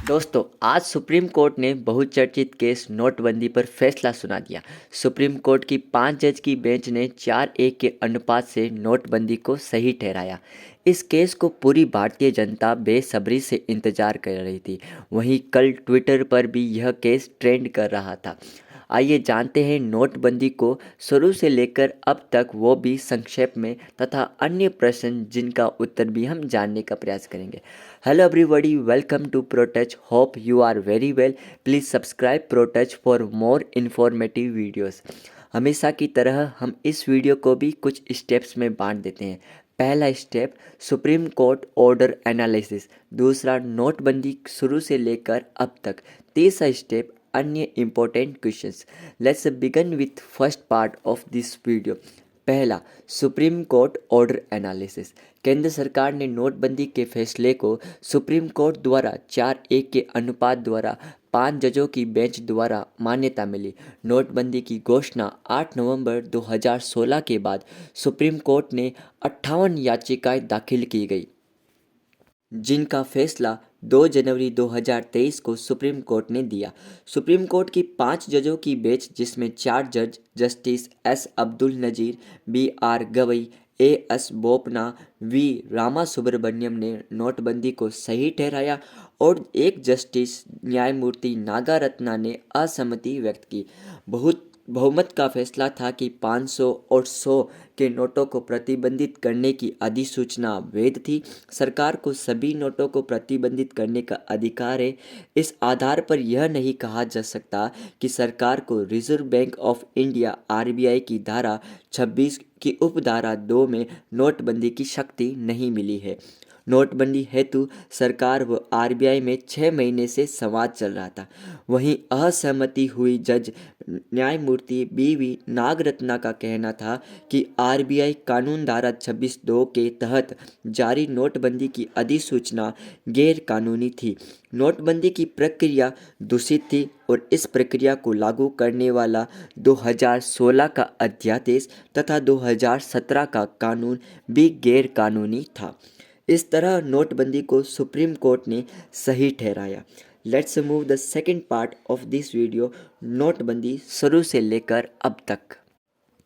दोस्तों, आज supreme court ने बहुचर्चित केस नोटबंदी पर फैसला सुना दिया। सुप्रीम कोर्ट की 5 जज की बेंच ने 4-1 के अनुपात से नोटबंदी को सही ठहराया। इस केस को पूरी भारतीय जनता बेसब्री से इंतजार कर रही थी। वहीं कल ट्विटर पर भी यह केस ट्रेंड कर रहा था। आइए जानते हैं नोटबंदी को शुरू से लेकर अब तक, वो भी संक्षेप में, तथा अन्य प्रश्न जिनका उत्तर भी हम जानने का प्रयास करेंगे। Hello everybody, welcome to Protouch. Hope you are very well. Please subscribe Protouch for more informative videos. हमेशा की तरह हम इस वीडियो को भी कुछ स्टेप्स में बांट देते हैं। पहला step, supreme court order analysis. दूसरा, नोटबंदी शुरू से लेकर अब तक। तीसरा स्टेप, अन्य important questions. Let's begin with first part of this video. पहला, सुप्रीम कोर्ट ऑर्डर एनालिसिस। केंद्र सरकार ने नोटबंदी के फैसले को सुप्रीम कोर्ट द्वारा 4-1 के अनुपात द्वारा 5 जजों की बेंच द्वारा मान्यता मिली। नोटबंदी की घोषणा 8 नवंबर 2016 के बाद सुप्रीम कोर्ट ने 58 याचिकाएं दाखिल की गई, जिनका फैसला 2 जनवरी 2023 को सुप्रीम कोर्ट ने दिया। सुप्रीम कोर्ट की 5 जजों की बेंच, जिसमें 4 जज justice S Abdul Nazir, B R Gavai, A S Bopanna, V Ramasubramanian ने नोटबंदी को सही ठहराया और एक जस्टिस न्यायमूर्ति नागारत्ना ने असहमति व्यक्त की। बहुत बहुमत का फैसला था कि 500 और 100 के नोटों को प्रतिबंधित करने की अधिसूचना वैध थी। सरकार को सभी नोटों को प्रतिबंधित करने का अधिकार है। इस आधार पर यह नहीं कहा जा सकता कि सरकार को reserve bank of India RBI की धारा 26 की उपधारा 2 में नोटबंदी की शक्ति नहीं मिली है। नोटबंदी हेतु सरकार व आरबीआई में 6 महीने से संवाद चल रहा था। वहीं असहमति हुई जज न्यायमूर्ति बी वी नागरत्ना का कहना था कि आरबीआई कानून धारा 26(2) के तहत जारी नोटबंदी की अधिसूचना गैर कानूनी थी। नोटबंदी की प्रक्रिया दूषित थी और इस प्रक्रिया को लागू करने वाला 2016 का अध्यादेश तथा 2017 का कानून भी गैर कानूनी था। इस तरह नोटबंदी को सुप्रीम कोर्ट ने सही ठहराया। Let's move the second part of this video, नोटबंदी शुरू से लेकर अब तक।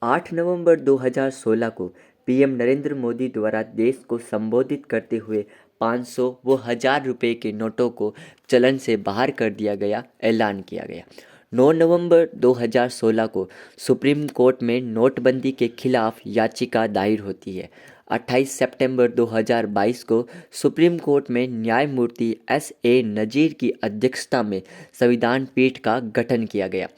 8 नवंबर 2016 को पीएम नरेंद्र मोदी द्वारा देश को संबोधित करते हुए 500 व 1000 रुपये के नोटों को चलन से बाहर कर दिया गया ऐलान किया गया। 9 नवंबर 2016 को सुप्रीम कोर्ट में नोटबंदी के खिलाफ याचिका दायर होती है। 28 सितंबर 2022 को सुप्रीम कोर्ट में न्यायमूर्ति एस ए नजीर की अध्यक्षता में संविधान पीठ का गठन किया गया।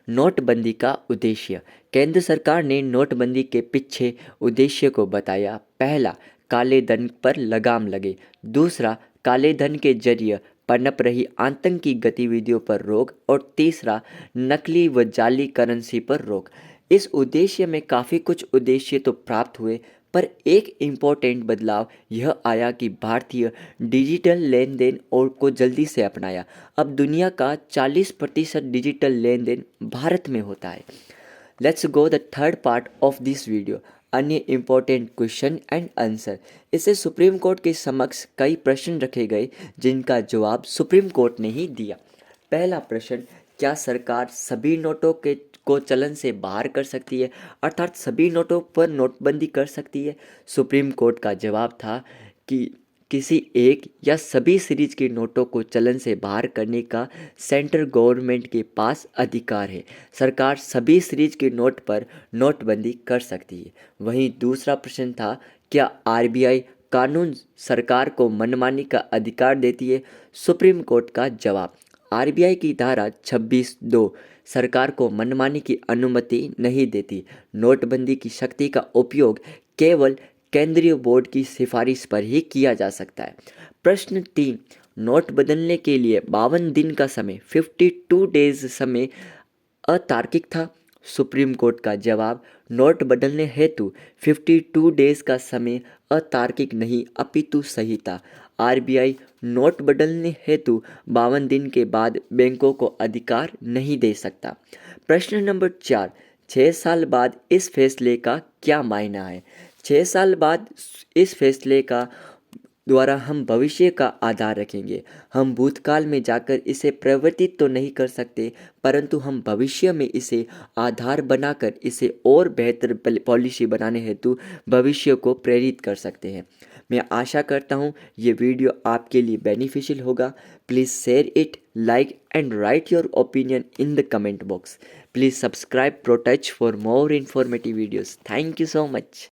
नोटबंदी का उद्देश्य। केंद्र सरकार ने नोटबंदी के पीछे उद्देश्य को बताया। पहला, काले धन पर लगाम लगे। दूसरा, काले धन के जरिए पनप रही आतंकी गतिविधियों पर रोक। और तीसरा, नकली व जाली करेंसी पर रोक। इस उद्देश्य में काफ़ी कुछ उद्देश्य तो प्राप्त हुए, पर एक इम्पोर्टेंट बदलाव यह आया कि भारतीय डिजिटल लेन देन और को जल्दी से अपनाया। अब दुनिया का 40% डिजिटल लेन देन भारत में होता है। Let's go the third part of this video, अन्य इम्पोर्टेंट क्वेश्चन एंड आंसर। इससे सुप्रीम कोर्ट के समक्ष कई प्रश्न रखे गए, जिनका जवाब सुप्रीम कोर्ट ने ही दिया। पहला प्रश्न, क्या सरकार सभी नोटों के को चलन से बाहर कर सकती है, अर्थात सभी नोटों पर नोटबंदी कर सकती है? सुप्रीम कोर्ट का जवाब था कि किसी एक या सभी सीरीज के नोटों को चलन से बाहर करने का सेंट्रल गवर्नमेंट के पास अधिकार है। सरकार सभी सीरीज के नोट पर नोटबंदी कर सकती है। वहीं दूसरा प्रश्न था, क्या आरबीआई कानून सरकार को मनमानी का अधिकार देती है? सुप्रीम कोर्ट का जवाब, आरबीआई की धारा 26(2) सरकार को मनमानी की अनुमति नहीं देती। नोटबंदी की शक्ति का उपयोग केवल केंद्रीय बोर्ड की सिफारिश पर ही किया जा सकता है। प्रश्न 3, नोट बदलने के लिए 52 दिन का समय, 52 डेज समय अतार्किक था? सुप्रीम कोर्ट का जवाब, नोट बदलने हेतु 52 डेज का समय अतार्किक नहीं अपितु सही था। आरबीआई नोट बदलने हेतु 52 दिन के बाद बैंकों को अधिकार नहीं दे सकता। प्रश्न नंबर 4, 6 साल बाद इस फैसले का क्या मायना है? 6 साल बाद इस फैसले का द्वारा हम भविष्य का आधार रखेंगे। हम भूतकाल में जाकर इसे परिवर्तित तो नहीं कर सकते, परंतु हम भविष्य में इसे आधार बनाकर इसे और बेहतर पॉलिसी बनाने हेतु भविष्य को प्रेरित कर सकते हैं। मैं आशा करता हूँ ये वीडियो आपके लिए बेनिफिशियल होगा। Please share it, like and right your opinion in the comment box. Please subscribe ProTouch for more informative videos. Thank you so much.